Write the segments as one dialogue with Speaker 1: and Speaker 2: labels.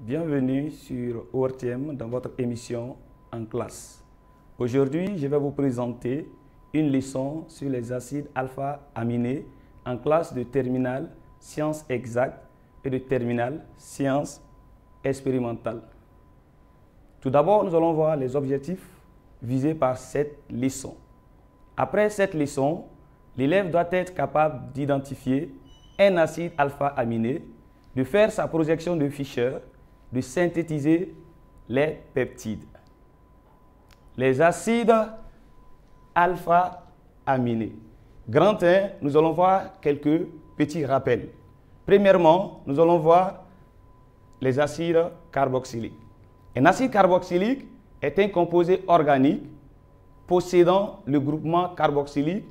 Speaker 1: Bienvenue sur ORTM dans votre émission en classe. Aujourd'hui, je vais vous présenter une leçon sur les acides alpha-aminés en classe de terminale sciences exactes et de terminale sciences expérimentales. Tout d'abord, nous allons voir les objectifs visés par cette leçon. Après cette leçon, l'élève doit être capable d'identifier un acide alpha-aminé, de faire sa projection de Fischer, de synthétiser les peptides. Les acides alpha-aminés. Grand 1, nous allons voir quelques petits rappels. Premièrement, nous allons voir les acides carboxyliques. Un acide carboxylique est un composé organique possédant le groupement carboxylique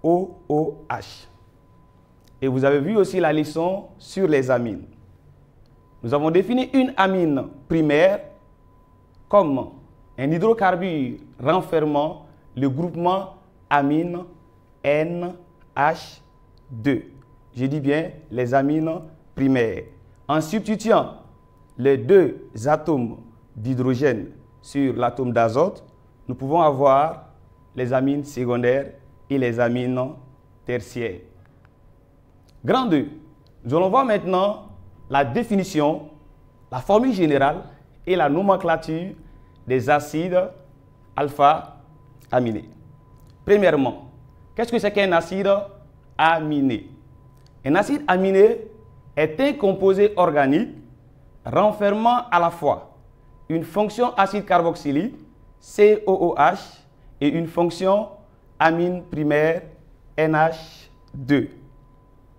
Speaker 1: COOH. Et vous avez vu aussi la leçon sur les amines. Nous avons défini une amine primaire comme un hydrocarbure renfermant le groupement amine NH2. Je dis bien les amines primaires. En substituant les deux atomes d'hydrogène sur l'atome d'azote, nous pouvons avoir les amines secondaires et les amines tertiaires. Grand 2. Nous allons voir maintenant la définition, la formule générale et la nomenclature des acides alpha-aminés. Premièrement, qu'est-ce que c'est qu'un acide aminé? Un acide aminé est un composé organique renfermant à la fois une fonction acide carboxylique, COOH, et une fonction amine primaire, NH2.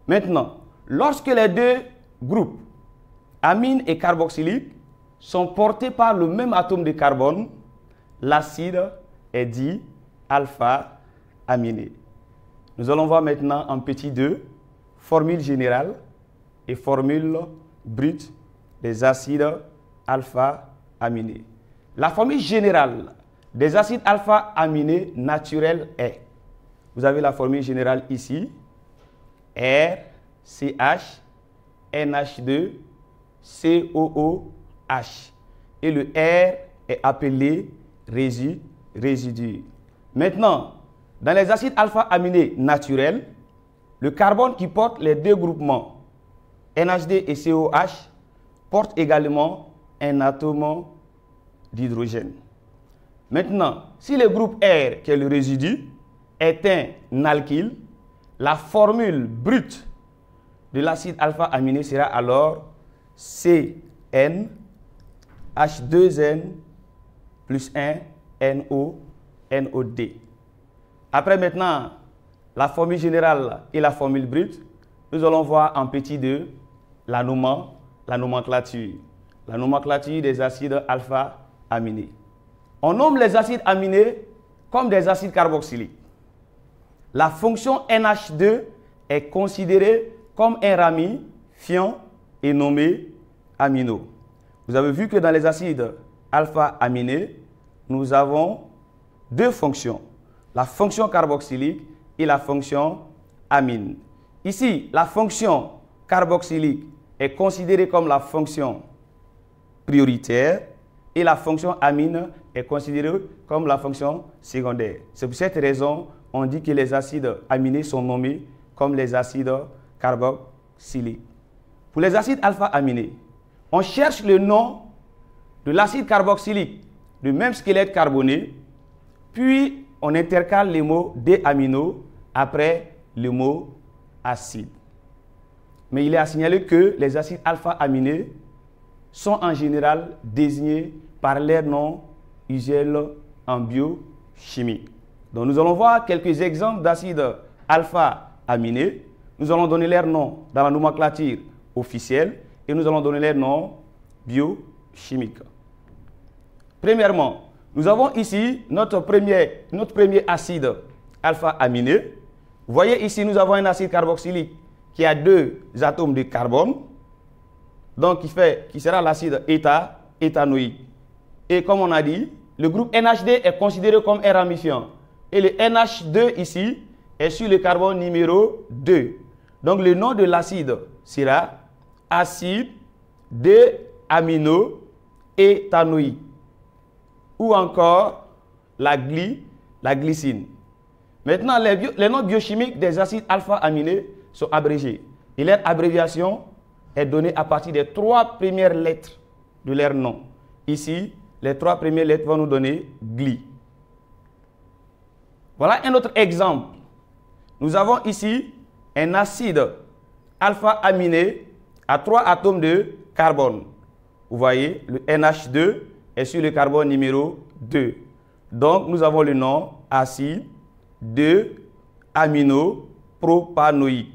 Speaker 1: Maintenant, lorsque les deux groupes, amine et carboxylique, sont portés par le même atome de carbone, l'acide est dit alpha-aminé. Nous allons voir maintenant en petit 2, formule générale et formule brute des acides alpha-aminés. La formule générale des acides alpha-aminés naturels est, vous avez la formule générale ici, RCH, NH2, COOH. Et le R est appelé résidu. Maintenant, dans les acides alpha-aminés naturels, le carbone qui porte les deux groupements NH2 et COH porte également un atome d'hydrogène. Maintenant, si le groupe R, qui est le résidu, est un alkyle, la formule brute de l'acide alpha-aminé sera alors CN H2N plus 1 NOD. Après maintenant, la formule générale et la formule brute, nous allons voir en petit 2 la nomenclature. La nomenclature des acides alpha-aminés. On nomme les acides aminés comme des acides carboxyliques. La fonction NH2 est considérée comme un ramifiant et nommé amino. Vous avez vu que dans les acides alpha-aminés, nous avons deux fonctions, la fonction carboxylique et la fonction amine. Ici, la fonction carboxylique est considérée comme la fonction prioritaire et la fonction amine est considérée comme la fonction secondaire. C'est pour cette raison on dit que les acides aminés sont nommés comme les acides carboxyliques. Pour les acides alpha-aminés, on cherche le nom de l'acide carboxylique du même squelette carboné, puis on intercale les mots D-amino après le mot acide. Mais il est à signaler que les acides alpha-aminés sont en général désignés par leur nom usuel en biochimie. Donc nous allons voir quelques exemples d'acides alpha-aminés. Nous allons donner leur nom dans la nomenclature officielle et nous allons donner leur nom biochimique. Premièrement, nous avons ici notre premier acide alpha-aminé. Vous voyez ici, nous avons un acide carboxylique qui a deux atomes de carbone, donc qui sera l'acide éthanoïque. Et comme on a dit, le groupe NH2 est considéré comme un ramifiant. Et le NH2 ici est sur le carbone numéro 2. Donc le nom de l'acide sera acide 2 amino-éthanoïques. Ou encore la glycine. Maintenant, les noms biochimiques des acides alpha-aminés sont abrégés. Et leur abréviation est donnée à partir des 3 premières lettres de leur nom. Ici, les 3 premières lettres vont nous donner gly. Voilà un autre exemple. Nous avons ici un acide alpha-aminé à 3 atomes de carbone. Vous voyez, le NH2 est sur le carbone numéro 2. Donc, nous avons le nom acide 2-aminopropanoïque.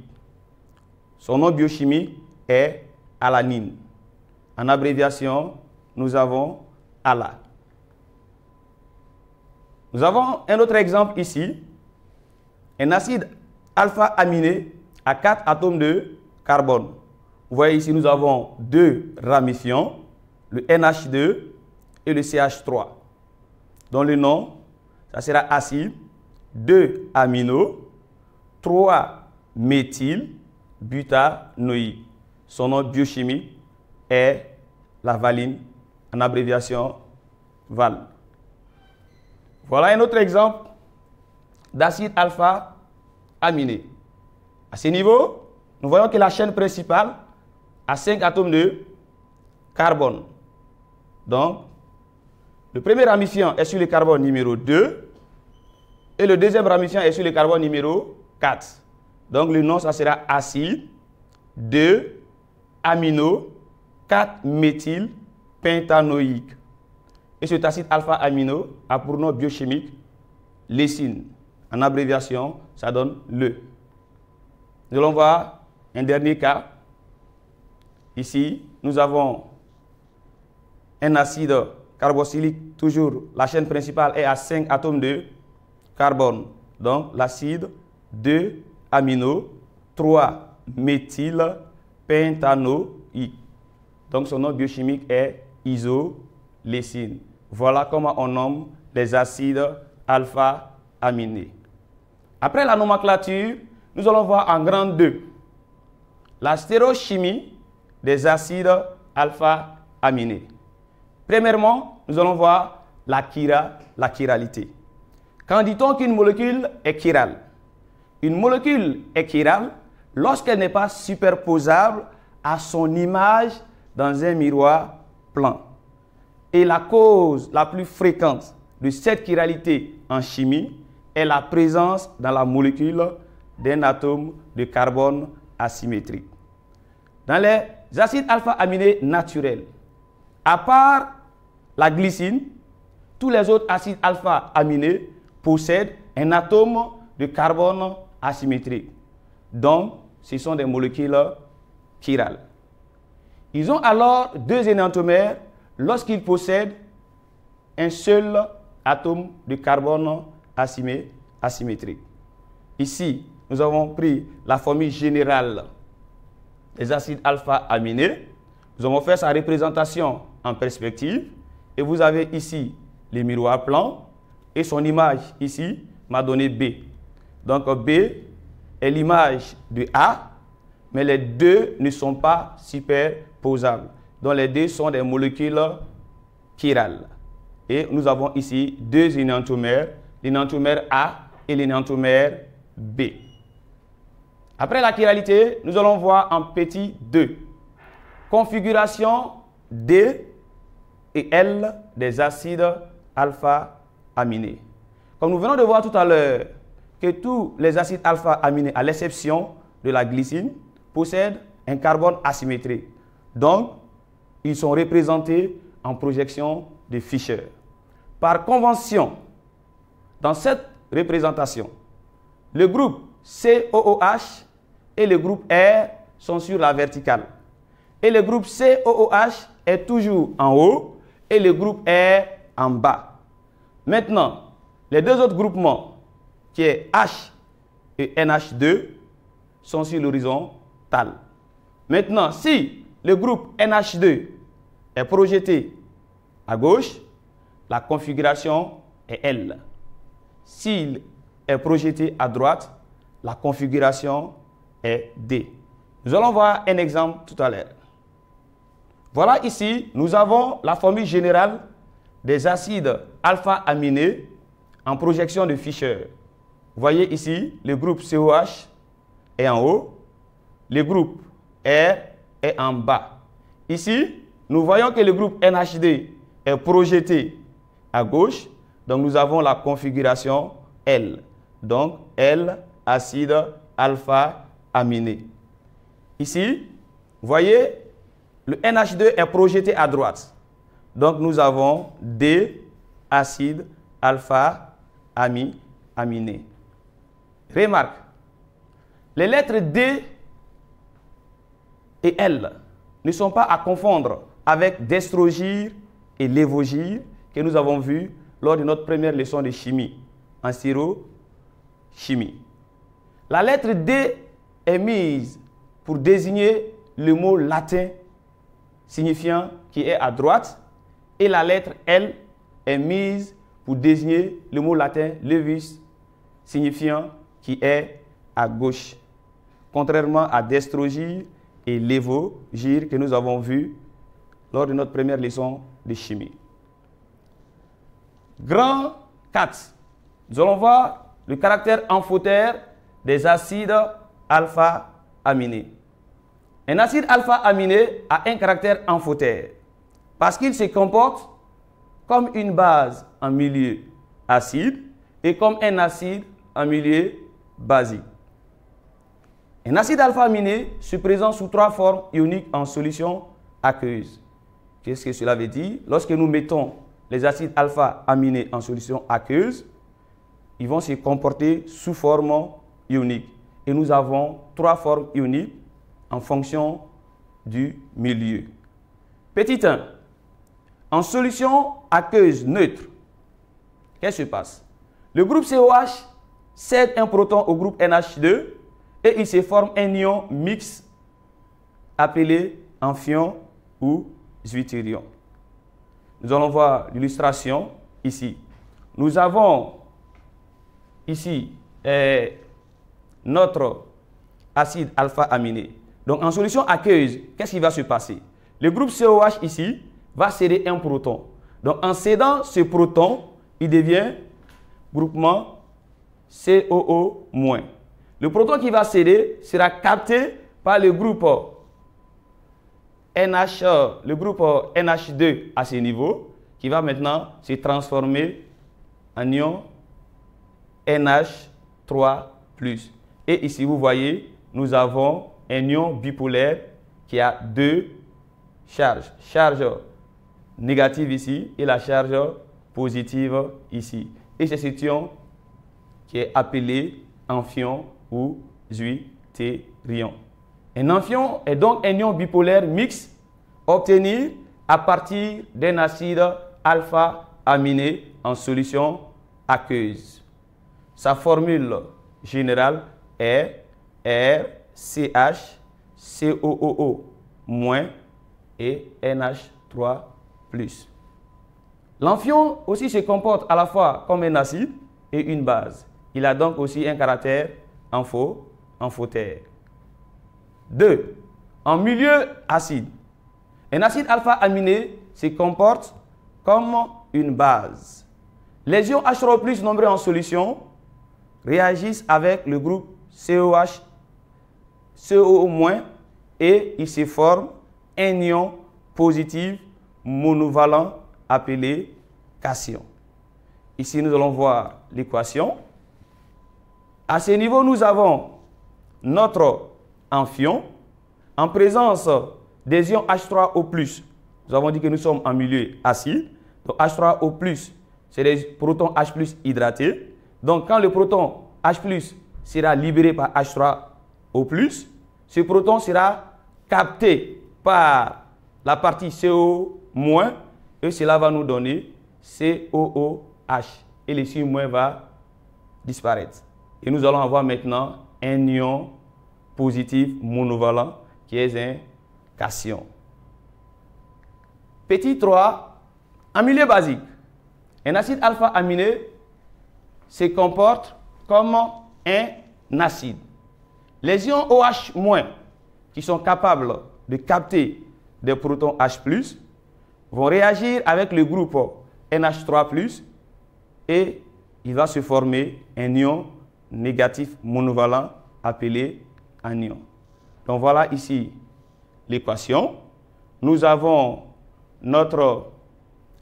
Speaker 1: Son nom biochimique est alanine. En abréviation, nous avons ALA. Nous avons un autre exemple ici. Un acide alpha-aminé à 4 atomes de carbone. Vous voyez ici, nous avons 2 ramifiants, le NH2 et le CH3. Dont le nom, ça sera acide 2-amino 3-méthylbutanoïque. Son nom biochimique est la valine, en abréviation VAL. Voilà un autre exemple d'acide alpha-aminé. À ce niveau, nous voyons que la chaîne principale a 5 atomes de carbone. Donc, le premier ramifiant est sur le carbone numéro 2 et le deuxième ramifiant est sur le carbone numéro 4. Donc, le nom, ça sera acide 2-amino 4-méthylpentanoïque. Et cet acide alpha-amino a pour nom biochimique leucine. En abréviation, ça donne le. Nous allons voir un dernier cas. Ici, nous avons un acide carboxylique, toujours la chaîne principale est à 5 atomes de carbone. Donc, l'acide 2-amino 3-méthylpentanoïque. Donc, son nom biochimique est isoleucine. Voilà comment on nomme les acides alpha-aminés. Après la nomenclature, nous allons voir en grand 2 la stéréochimie des acides alpha-aminés. Premièrement, nous allons voir la chiralité. Quand dit-on qu'une molécule est chirale? Une molécule est chirale lorsqu'elle n'est pas superposable à son image dans un miroir plan. Et la cause la plus fréquente de cette chiralité en chimie est la présence dans la molécule d'un atome de carbone asymétrique. Dans les acides alpha-aminés naturels, à part la glycine, tous les autres acides alpha-aminés possèdent un atome de carbone asymétrique. Donc, ce sont des molécules chirales. Ils ont alors 2 énantiomères lorsqu'ils possèdent un seul atome de carbone asymétrique. Ici, nous avons pris la formule générale des acides alpha-aminés. Nous avons fait sa représentation en perspective. Et vous avez ici les miroirs plans. Et son image ici m'a donné B. Donc B est l'image de A, mais les 2 ne sont pas superposables. Donc les 2 sont des molécules chirales. Et nous avons ici 2 énantiomères, l'énantiomère A et l'énantiomère B. Après la chiralité, nous allons voir en petit 2. Configuration D et L des acides alpha-aminés. Comme nous venons de voir tout à l'heure que tous les acides alpha-aminés, à l'exception de la glycine, possèdent un carbone asymétrique. Donc, ils sont représentés en projection de Fischer. Par convention, dans cette représentation, le groupe COOH et le groupe R sont sur la verticale. Et le groupe COOH est toujours en haut et le groupe R en bas. Maintenant, les 2 autres groupements, qui est H et NH2, sont sur l'horizontale. Maintenant, si le groupe NH2 est projeté à gauche, la configuration est L. S'il est projeté à droite, la configuration est D. Nous allons voir un exemple tout à l'heure. Voilà ici, nous avons la formule générale des acides alpha-aminés en projection de Fischer. Vous voyez ici, le groupe COH est en haut, le groupe R est en bas. Ici, nous voyons que le groupe NH2 est projeté à gauche, donc nous avons la configuration L. Donc, L, acide alpha-aminé. Ici, vous voyez, le NH2 est projeté à droite. Donc, nous avons D, acide alpha-aminé. Remarque, les lettres D et L ne sont pas à confondre avec destrogir et lévogir que nous avons vu lors de notre première leçon de chimie, en stéréochimie. La lettre D est mise pour désigner le mot latin signifiant qui est à droite et la lettre L est mise pour désigner le mot latin levis signifiant qui est à gauche, contrairement à destrogir et lévogir que nous avons vu lors de notre première leçon de chimie. Grand 4. Nous allons voir le caractère amphotère des acides alpha-aminés. Un acide alpha-aminé a un caractère amphotère parce qu'il se comporte comme une base en milieu acide et comme un acide en milieu basique. Un acide alpha-aminé se présente sous 3 formes ioniques en solution aqueuse. Qu'est-ce que cela veut dire? Lorsque nous mettons les acides alpha-aminés en solution aqueuse, ils vont se comporter sous forme ionique. Et nous avons 3 formes ioniques en fonction du milieu. Petit 1. En solution aqueuse neutre, qu'est-ce qui se passe? Le groupe COH cède un proton au groupe NH2 et il se forme un ion mixte appelé amphion ou zwitterion. Nous allons voir l'illustration ici. Nous avons ici notre acide alpha-aminé. Donc en solution aqueuse, qu'est-ce qui va se passer? Le groupe COH ici va céder un proton. Donc en cédant ce proton, il devient groupement COO-. Le proton qui va céder sera capté par le groupe NH2 à ce niveau, qui va maintenant se transformer en ion NH3+. Et ici, vous voyez, nous avons un ion bipolaire qui a 2 charges. Charge négative ici et la charge positive ici. Et c'est cet ion qui est appelé amphion ou zwitterion. Un amphion est donc un ion bipolaire mixte obtenu à partir d'un acide alpha-aminé en solution aqueuse. Sa formule générale est RCH, COOO- et NH3+. L'amphion aussi se comporte à la fois comme un acide et une base. Il a donc aussi un caractère amphotère. 2. En milieu acide, un acide alpha-aminé se comporte comme une base. Les ions H3+ nombreux en solution réagissent avec le groupe COH, COO- et il se forme un ion positif monovalent appelé cation. Ici, nous allons voir l'équation. À ce niveau, nous avons notre amphion en présence des ions H3O+. Nous avons dit que nous sommes en milieu acide. Donc H3O+, c'est des protons H+ hydratés. Donc quand le proton H+ sera libéré par H3O+, ce proton sera capté par la partie CO- et cela va nous donner COOH. Et le signe- va disparaître. Et nous allons avoir maintenant un ion positif monovalent qui est un cation. Petit 3, en milieu basique, un acide alpha-aminé se comporte comme un acide. Les ions OH- qui sont capables de capter des protons H+, vont réagir avec le groupe NH3+, et il va se former un ion négatif monovalent appelé anion. Donc voilà ici l'équation. Nous avons notre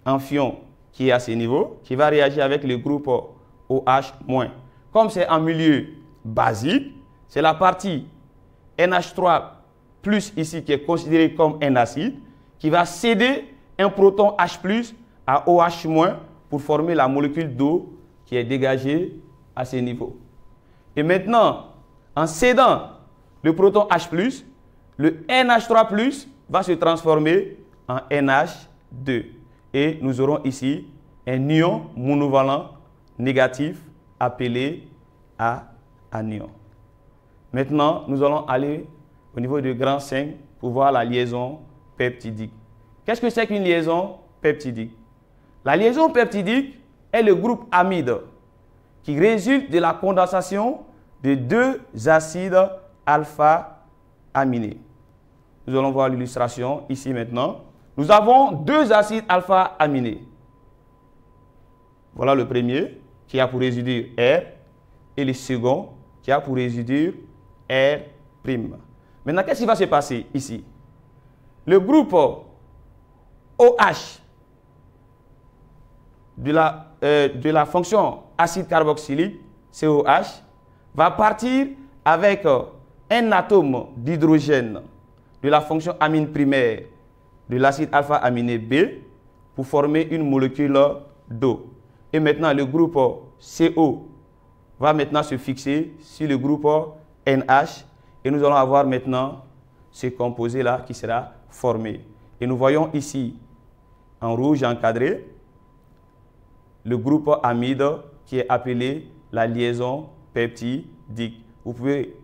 Speaker 1: amphion qui est à ce niveau, qui va réagir avec le groupe OH-. Comme c'est un milieu basique, c'est la partie NH3+ ici qui est considérée comme un acide, qui va céder un proton H+ à OH- pour former la molécule d'eau qui est dégagée à ce niveau. Et maintenant, en cédant le proton H+, le NH3+ va se transformer en NH2. Et nous aurons ici un ion monovalent négatif appelé anion. Maintenant, nous allons aller au niveau du grand 5 pour voir la liaison peptidique. Qu'est-ce que c'est qu'une liaison peptidique? La liaison peptidique est le groupe amide qui résulte de la condensation de deux acides alpha-aminés. Nous allons voir l'illustration ici maintenant. Nous avons deux acides alpha-aminés. Voilà le premier qui a pour résidu R et le second qui a pour résidu R'. Maintenant, qu'est-ce qui va se passer ici? Le groupe OH de la fonction acide carboxylique, COH, va partir avec un atome d'hydrogène de la fonction amine primaire de l'acide alpha-aminé B pour former une molécule d'eau. Et maintenant, le groupe CO va maintenant se fixer sur le groupe NH et nous allons avoir maintenant ce composé-là qui sera formé. Et nous voyons ici, en rouge encadré, le groupe amide qui est appelé la liaison peptidique. Vous pouvez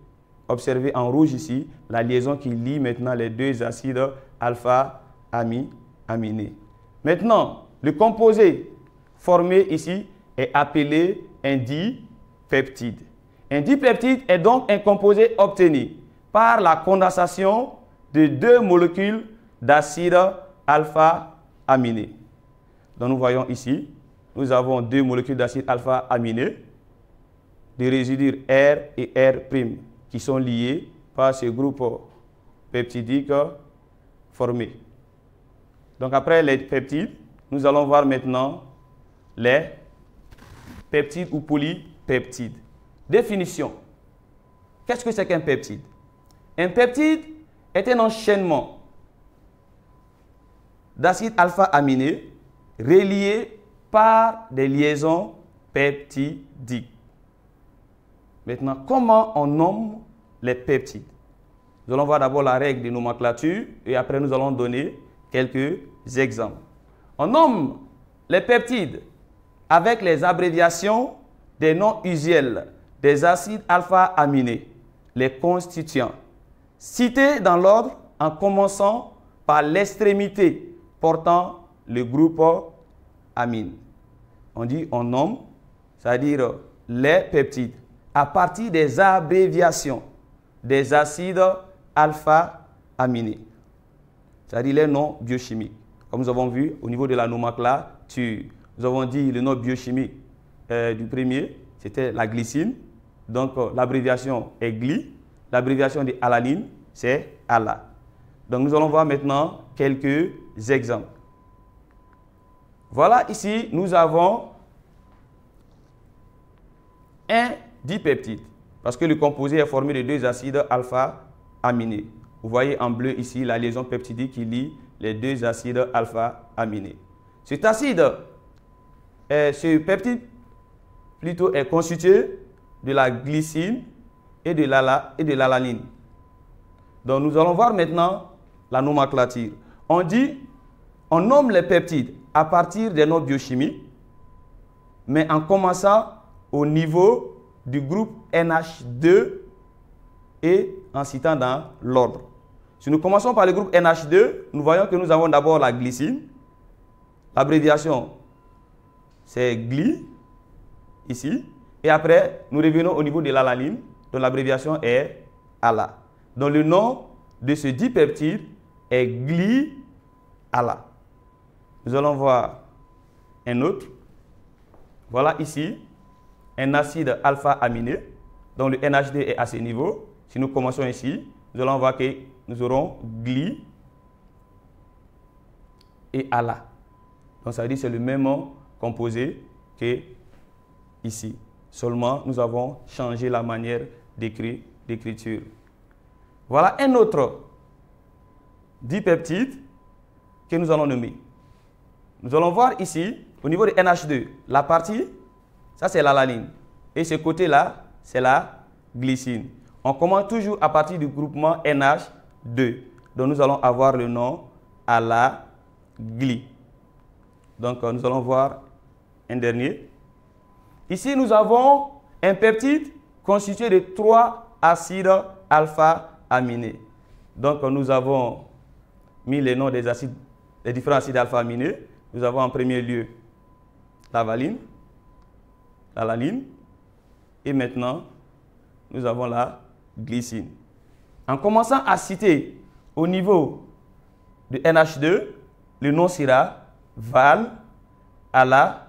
Speaker 1: observer en rouge ici la liaison qui lie maintenant les deux acides alpha-aminés. Maintenant, le composé formé ici est appelé un dipeptide. Un dipeptide est donc un composé obtenu par la condensation de deux molécules d'acide alpha-aminé. Donc nous voyons ici, nous avons deux molécules d'acide alpha-aminé, des résidus R et R' qui sont liés par ce groupe peptidique formé. Donc après les peptides, nous allons voir maintenant les peptides ou polypeptides. Définition. Qu'est-ce que c'est qu'un peptide? Un peptide est un enchaînement d'acides alpha-aminés reliés par des liaisons peptidiques. Maintenant, comment on nomme les peptides? Nous allons voir d'abord la règle de nomenclature et après nous allons donner quelques exemples. On nomme les peptides avec les abréviations des noms usuels des acides alpha-aminés, les constituants, cités dans l'ordre en commençant par l'extrémité portant le groupe amine. On dit on nomme, c'est-à-dire les peptides, à partir des abréviations des acides alpha-aminés, c'est-à-dire les noms biochimiques. Comme nous avons vu au niveau de la nomenclature, nous avons dit le nom biochimique du premier, c'était la glycine. Donc l'abréviation est GLY. L'abréviation de alanine, c'est ALA. Donc nous allons voir maintenant quelques exemples. Voilà ici, nous avons un dipeptide, parce que le composé est formé de deux acides alpha-aminés. Vous voyez en bleu ici la liaison peptidique qui lie les deux acides alpha-aminés. Cet acide, ce peptide plutôt est constitué de la glycine et de l'alanine. Donc nous allons voir maintenant la nomenclature. On nomme les peptides à partir des noms biochimiques, mais en commençant au niveau du groupe NH2 et en citant dans l'ordre. Si nous commençons par le groupe NH2, nous voyons que nous avons d'abord la glycine. L'abréviation, c'est GLY, ici. Et après, nous revenons au niveau de l'alanine, dont l'abréviation est ALA. Donc le nom de ce dipeptide est glyala. Nous allons voir un autre. Voilà ici un acide alpha-aminé, dont le NH2 est à ce niveau. Si nous commençons ici, nous allons voir que nous aurons gly et ala. Donc ça veut dire que c'est le même composé que ici. Seulement, nous avons changé la manière d'écriture. Voilà un autre dipeptide que nous allons nommer. Nous allons voir ici, au niveau de NH2, la partie, ça c'est l'alanine. Et ce côté-là, c'est la glycine. On commence toujours à partir du groupement NH2. Donc nous allons avoir le nom ala-gly. Donc nous allons voir un dernier. Ici, nous avons un peptide constitué de 3 acides alpha-aminés. Donc nous avons mis les noms des différents acides alpha-aminés. Nous avons en premier lieu la valine, l'alanine, et maintenant nous avons la glycine. En commençant à citer au niveau de NH2, le nom sera val ala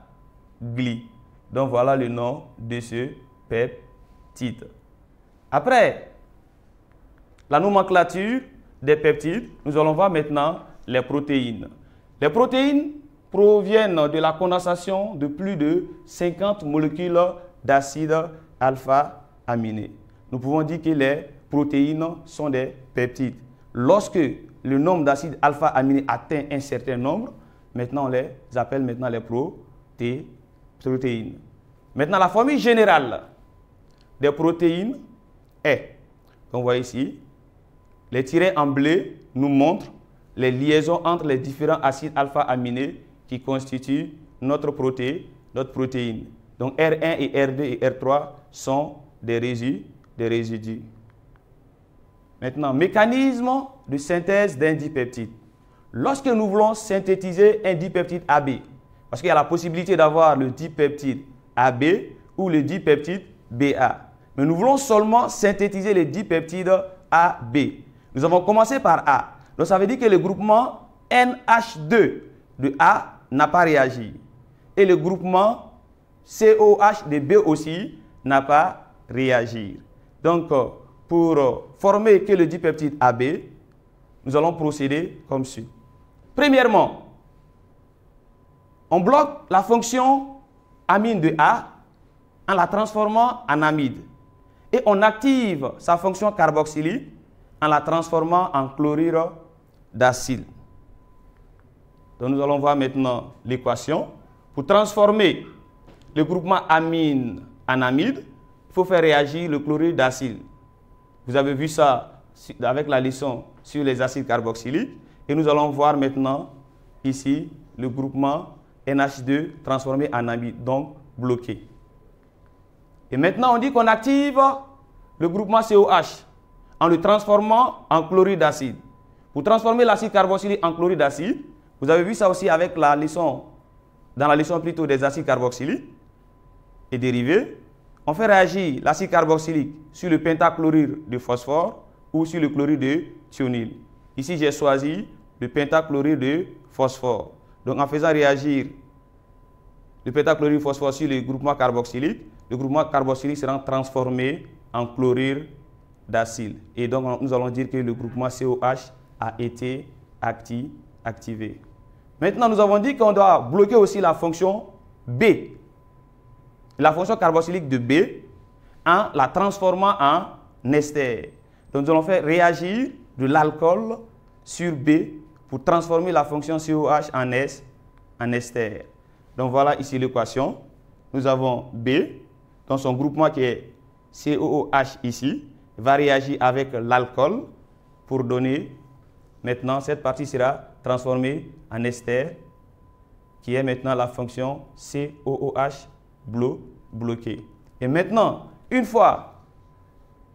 Speaker 1: gly. Donc voilà le nom de ce peptide. Après la nomenclature des peptides, nous allons voir maintenant les protéines. Les protéines proviennent de la condensation de plus de 50 molécules d'acides alpha-aminés. Nous pouvons dire que les protéines sont des peptides. Lorsque le nombre d'acides alpha-aminés atteint un certain nombre, maintenant on les appelle les protéines. Maintenant, la formule générale des protéines est, comme vous voyez ici, les tirets en bleu nous montrent les liaisons entre les différents acides alpha-aminés qui constituent notre protéine. Donc R1 et R2 et R3 sont des résidus. Maintenant, mécanisme de synthèse d'un dipeptide. Lorsque nous voulons synthétiser un dipeptide AB, parce qu'il y a la possibilité d'avoir le dipeptide AB ou le dipeptide BA. Mais nous voulons seulement synthétiser les dipeptides AB. Nous avons commencé par A. Donc ça veut dire que le groupement NH2 de A n'a pas réagi. Et le groupement COH de B aussi n'a pas réagi. Donc pour former que le dipeptide AB, nous allons procéder comme suit. Premièrement, on bloque la fonction amine de A en la transformant en amide. Et on active sa fonction carboxylique en la transformant en chlorure d'acide. Donc nous allons voir maintenant l'équation. Pour transformer le groupement amine en amide, il faut faire réagir le chlorure d'acide. Vous avez vu ça avec la leçon sur les acides carboxyliques. Et nous allons voir maintenant ici le groupement NH2 transformé en amide, donc bloqué. Et maintenant, on dit qu'on active le groupement COH en le transformant en chlorure d'acide. Pour transformer l'acide carboxylique en chlorure d'acide, vous avez vu ça aussi avec la leçon, dans la leçon plutôt des acides carboxyliques et dérivés. On fait réagir l'acide carboxylique sur le pentachlorure de phosphore ou sur le chlorure de thionyle. Ici, j'ai choisi le pentachlorure de phosphore. Donc, en faisant réagir le pentachlorure de phosphore sur le groupement carboxylique sera transformé en chlorure d'acide. Et donc, nous allons dire que le groupement COH a été activé. Maintenant, nous avons dit qu'on doit bloquer aussi la fonction B, la fonction carboxylique de B, en la transformant en ester. Donc, nous allons faire réagir de l'alcool sur B pour transformer la fonction COH en ester. Donc, voilà ici l'équation. Nous avons B, dans son groupement qui est COOH ici, va réagir avec l'alcool pour donner, maintenant, cette partie sera transformée en ester, qui est maintenant la fonction COOH bloquée. Et maintenant, une fois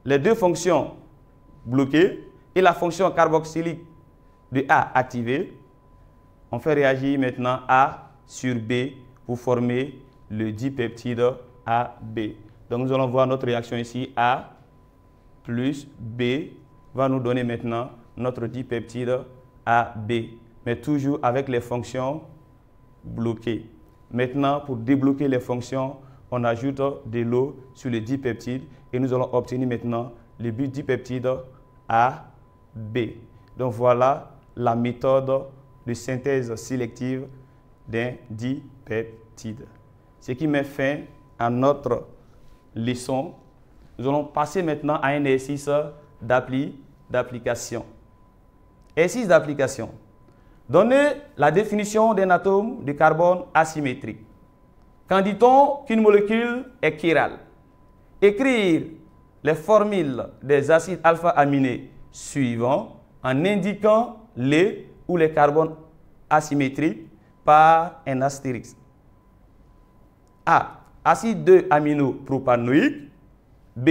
Speaker 1: les deux fonctions bloquées et la fonction carboxylique de A activée, on fait réagir maintenant A sur B pour former le dipeptide AB. Donc nous allons voir notre réaction ici. A plus B va nous donner maintenant notre dipeptide A, B, mais toujours avec les fonctions bloquées. Maintenant, pour débloquer les fonctions, on ajoute de l'eau sur le dipeptide et nous allons obtenir maintenant le dipeptide A, B. Donc voilà la méthode de synthèse sélective d'un dipeptide. Ce qui met fin à notre leçon. Nous allons passer maintenant à un exercice d'application. Exercice d'application. Donnez la définition d'un atome de carbone asymétrique. Quand dit-on qu'une molécule est chirale? Écrire les formules des acides alpha-aminés suivants en indiquant les ou les carbones asymétriques par un astérisque. A. Acide 2-aminopropanoïque. B.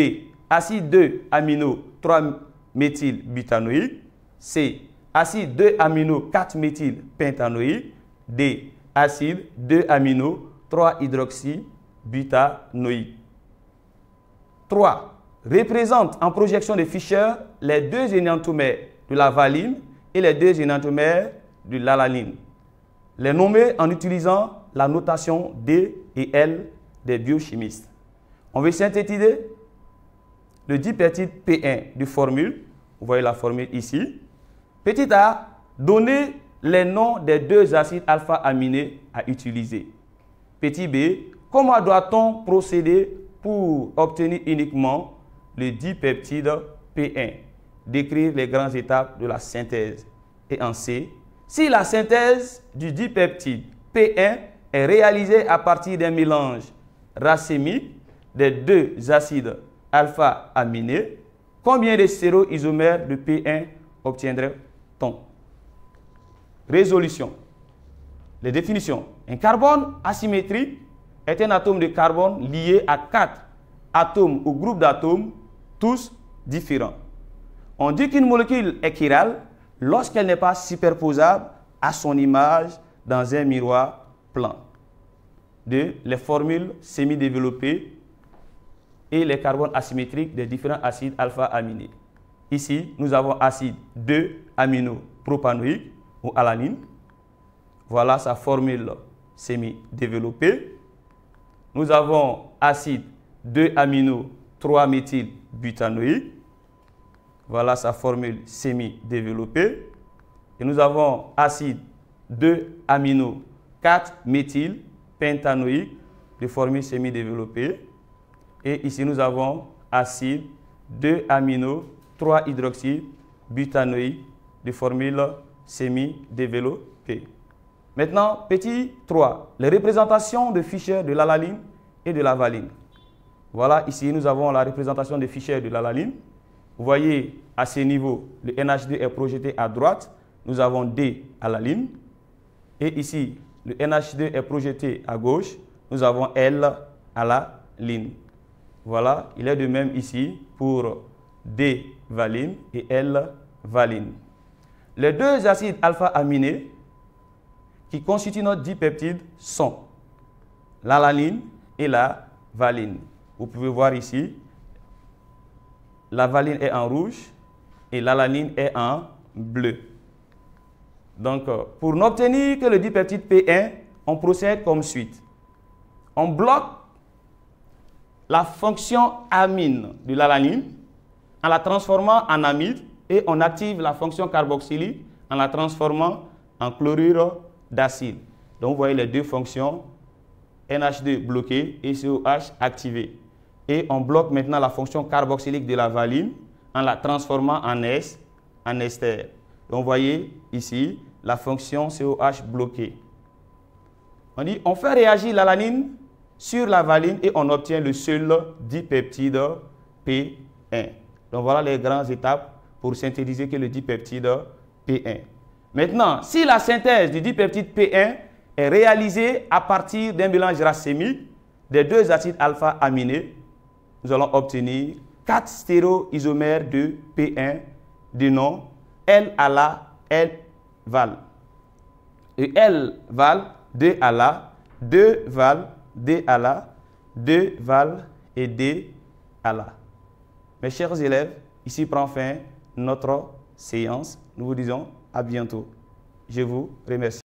Speaker 1: Acide 2-amino-3-méthylbutanoïque. C. Acide 2-amino-4-méthylpentanoïque. D. Acide 2-amino-3-hydroxybutanoïque. 3. Représente en projection de Fischer les deux énantiomères de la valine et les deux énantiomères de l'alanine. Les nommer en utilisant la notation D et L des biochimistes. On veut synthétiser le dipeptide P1 de formule. Vous voyez la formule ici. Petit a, donner les noms des deux acides alpha-aminés à utiliser. Petit b, comment doit-on procéder pour obtenir uniquement le dipeptide P1? Décrire les grandes étapes de la synthèse. Et en C, si la synthèse du dipeptide P1 est réalisée à partir d'un mélange racémique des deux acides alpha-aminés, combien de stéréoisomères de P1 obtiendrait-on? Résolution. Les définitions. Un carbone asymétrique est un atome de carbone lié à 4 atomes ou groupes d'atomes, tous différents. On dit qu'une molécule est chirale lorsqu'elle n'est pas superposable à son image dans un miroir plan. 2. Les formules semi-développées et les carbones asymétriques des différents acides alpha-aminés. Ici, nous avons acide 2-aminopropanoïque ou alanine. Voilà sa formule semi-développée. Nous avons acide 2-amino-3-méthylbutanoïque. Voilà sa formule semi-développée. Et nous avons acide 2-amino-4-méthylpentanoïque de formule semi-développée. Et ici, nous avons acide 2-amino-3-hydroxybutanoïque de formule semi-développée. Maintenant, petit 3, les représentations de Fischer de l'alanine et de la valine. Voilà, ici, nous avons la représentation de Fischer de l'alanine. Vous voyez, à ce niveau, le NH2 est projeté à droite. Nous avons D-alanine. Et ici, le NH2 est projeté à gauche. Nous avons L-alanine. Voilà, il est de même ici pour D-valine et L-valine. Les deux acides alpha-aminés qui constituent notre dipeptide sont l'alanine et la valine. Vous pouvez voir ici, la valine est en rouge et l'alanine est en bleu. Donc, pour n'obtenir que le dipeptide P1, on procède comme suit. On bloque la fonction amine de l'alanine en la transformant en amide et on active la fonction carboxylique en la transformant en chlorure d'acide. Donc, vous voyez les deux fonctions, NH2 bloqué et COH activé. Et on bloque maintenant la fonction carboxylique de la valine en la transformant en S, en ester. Donc, vous voyez ici la fonction COH bloquée. On dit, on fait réagir l'alanine sur la valine et on obtient le seul dipeptide P1. Donc, voilà les grandes étapes pour synthétiser que le dipeptide P1. Maintenant, si la synthèse du dipeptide P1 est réalisée à partir d'un mélange racémique des deux acides alpha-aminés, nous allons obtenir 4 stéréoisomères de P1 du nom L-ala, L-val. Et L-val, 2-ala, 2-val, D-ala, 2-val et D-ala. Mes chers élèves, ici prend fin notre séance. Nous vous disons À bientôt. Je vous remercie.